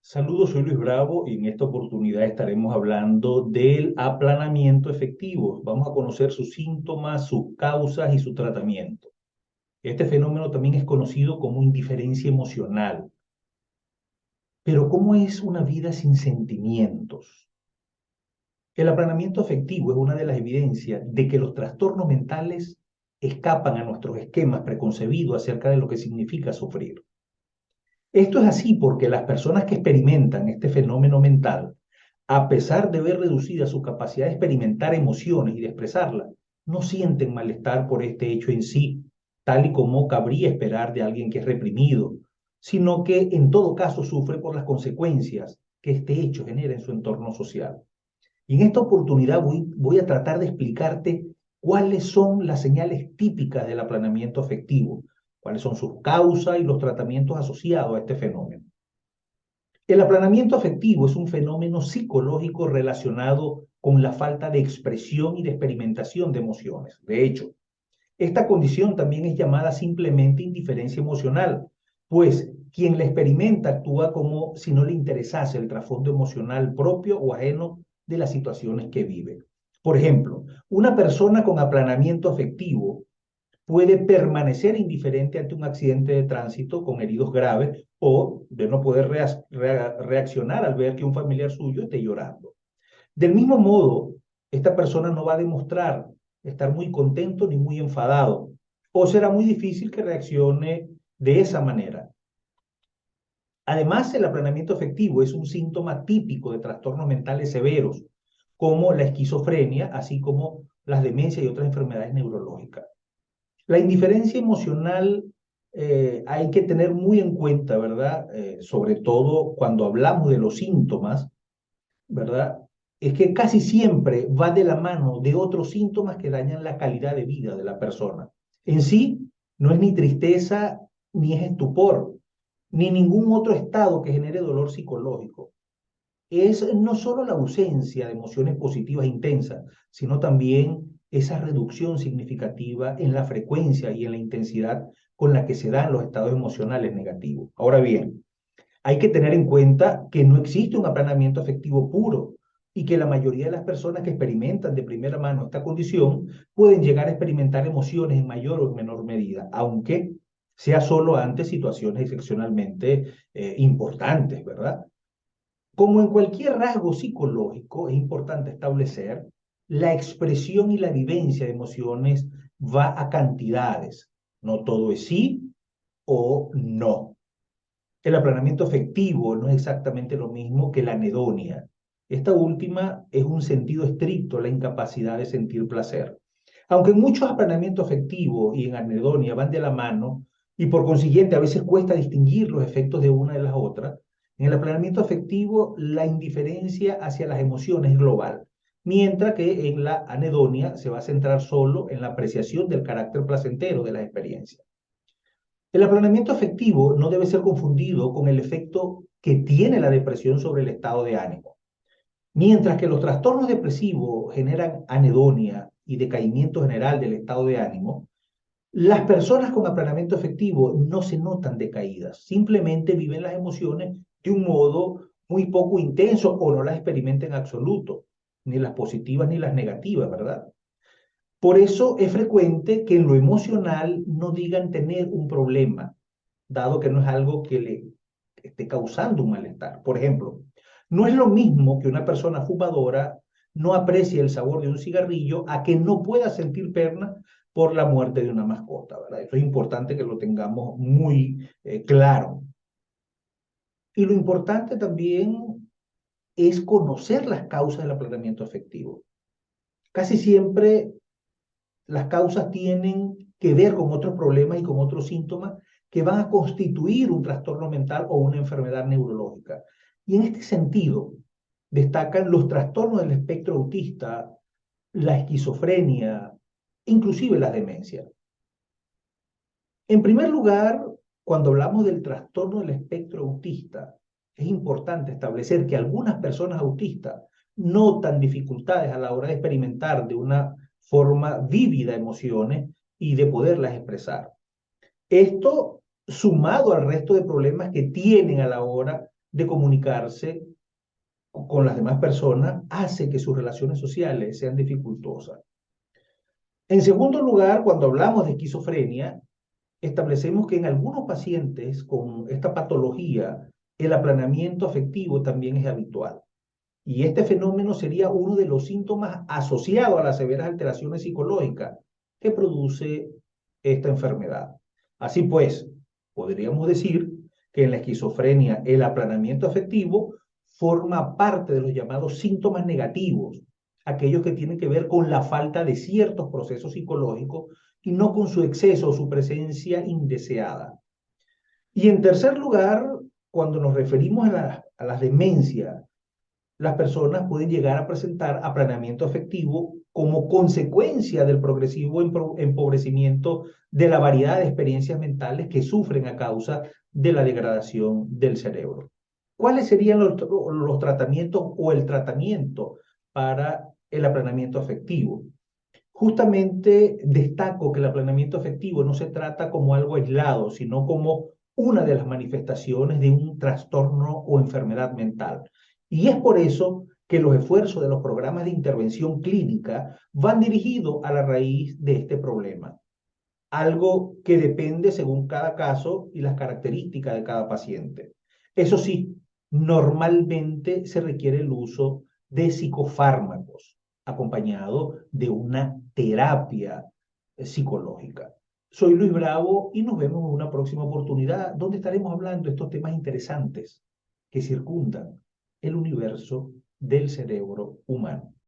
Saludos, soy Luis Bravo y en esta oportunidad estaremos hablando del aplanamiento efectivo. Vamos a conocer sus síntomas, sus causas y su tratamiento. Este fenómeno también es conocido como indiferencia emocional. Pero ¿cómo es una vida sin sentimientos? El aplanamiento afectivo es una de las evidencias de que los trastornos mentales escapan a nuestros esquemas preconcebidos acerca de lo que significa sufrir. Esto es así porque las personas que experimentan este fenómeno mental, a pesar de ver reducida su capacidad de experimentar emociones y de expresarlas, no sienten malestar por este hecho en sí, tal y como cabría esperar de alguien que es reprimido, sino que en todo caso sufre por las consecuencias que este hecho genera en su entorno social. Y en esta oportunidad voy a tratar de explicarte cuáles son las señales típicas del aplanamiento afectivo, cuáles son sus causas y los tratamientos asociados a este fenómeno. El aplanamiento afectivo es un fenómeno psicológico relacionado con la falta de expresión y de experimentación de emociones. De hecho, esta condición también es llamada simplemente indiferencia emocional, pues quien la experimenta actúa como si no le interesase el trasfondo emocional propio o ajeno de las situaciones que vive. Por ejemplo, una persona con aplanamiento afectivo puede permanecer indiferente ante un accidente de tránsito con heridos graves o de no poder reaccionar al ver que un familiar suyo esté llorando. Del mismo modo, esta persona no va a demostrar estar muy contento ni muy enfadado, o será muy difícil que reaccione de esa manera. Además, el aplanamiento afectivo es un síntoma típico de trastornos mentales severos, como la esquizofrenia, así como las demencias y otras enfermedades neurológicas. La indiferencia emocional hay que tener muy en cuenta, ¿verdad? Sobre todo cuando hablamos de los síntomas, ¿verdad? Es que casi siempre va de la mano de otros síntomas que dañan la calidad de vida de la persona. En sí, no es ni tristeza, ni es estupor, ni ningún otro estado que genere dolor psicológico. Es no solo la ausencia de emociones positivas intensas, sino también esa reducción significativa en la frecuencia y en la intensidad con la que se dan los estados emocionales negativos. Ahora bien, hay que tener en cuenta que no existe un aplanamiento afectivo puro y que la mayoría de las personas que experimentan de primera mano esta condición pueden llegar a experimentar emociones en mayor o menor medida, aunque sea solo ante situaciones excepcionalmente importantes, ¿verdad? Como en cualquier rasgo psicológico, es importante establecer la expresión y la vivencia de emociones va a cantidades. No todo es sí o no. El aplanamiento afectivo no es exactamente lo mismo que la anedonia. Esta última es un sentido estricto, la incapacidad de sentir placer. Aunque en muchos aplanamientos afectivos y en anedonia van de la mano y por consiguiente a veces cuesta distinguir los efectos de una de las otras, en el aplanamiento afectivo la indiferencia hacia las emociones es global, mientras que en la anedonia se va a centrar solo en la apreciación del carácter placentero de las experiencias. El aplanamiento afectivo no debe ser confundido con el efecto que tiene la depresión sobre el estado de ánimo. Mientras que los trastornos depresivos generan anedonia y decaimiento general del estado de ánimo, las personas con aplanamiento afectivo no se notan decaídas, simplemente viven las emociones de un modo muy poco intenso o no las experimentan en absoluto, ni las positivas ni las negativas, ¿verdad? Por eso es frecuente que en lo emocional no digan tener un problema, dado que no es algo que le esté causando un malestar. Por ejemplo, no es lo mismo que una persona fumadora no aprecie el sabor de un cigarrillo a que no pueda sentir pena por la muerte de una mascota, ¿verdad? Eso es importante que lo tengamos muy claro. Y lo importante también es conocer las causas del aplanamiento afectivo. Casi siempre las causas tienen que ver con otros problemas y con otros síntomas que van a constituir un trastorno mental o una enfermedad neurológica. Y en este sentido, destacan los trastornos del espectro autista, la esquizofrenia, inclusive las demencias. En primer lugar, cuando hablamos del trastorno del espectro autista, es importante establecer que algunas personas autistas notan dificultades a la hora de experimentar de una forma vívida emociones y de poderlas expresar. Esto sumado al resto de problemas que tienen a la hora de comunicarse con las demás personas hace que sus relaciones sociales sean dificultosas. En segundo lugar, cuando hablamos de esquizofrenia, establecemos que en algunos pacientes con esta patología, el aplanamiento afectivo también es habitual. Y este fenómeno sería uno de los síntomas asociados a las severas alteraciones psicológicas que produce esta enfermedad. Así pues, podríamos decir que en la esquizofrenia el aplanamiento afectivo forma parte de los llamados síntomas negativos, aquellos que tienen que ver con la falta de ciertos procesos psicológicos y no con su exceso o su presencia indeseada. Y en tercer lugar, cuando nos referimos a las demencias, las personas pueden llegar a presentar aplanamiento afectivo como consecuencia del progresivo empobrecimiento de la variedad de experiencias mentales que sufren a causa de la degradación del cerebro. ¿Cuáles serían los tratamientos o el tratamiento para el aplanamiento afectivo? Justamente destaco que el aplanamiento afectivo no se trata como algo aislado, sino como una de las manifestaciones de un trastorno o enfermedad mental. Y es por eso que los esfuerzos de los programas de intervención clínica van dirigidos a la raíz de este problema, algo que depende según cada caso y las características de cada paciente. Eso sí, normalmente se requiere el uso de psicofármacos acompañado de una terapia psicológica. Soy Luis Bravo y nos vemos en una próxima oportunidad donde estaremos hablando de estos temas interesantes que circundan el universo del cerebro humano.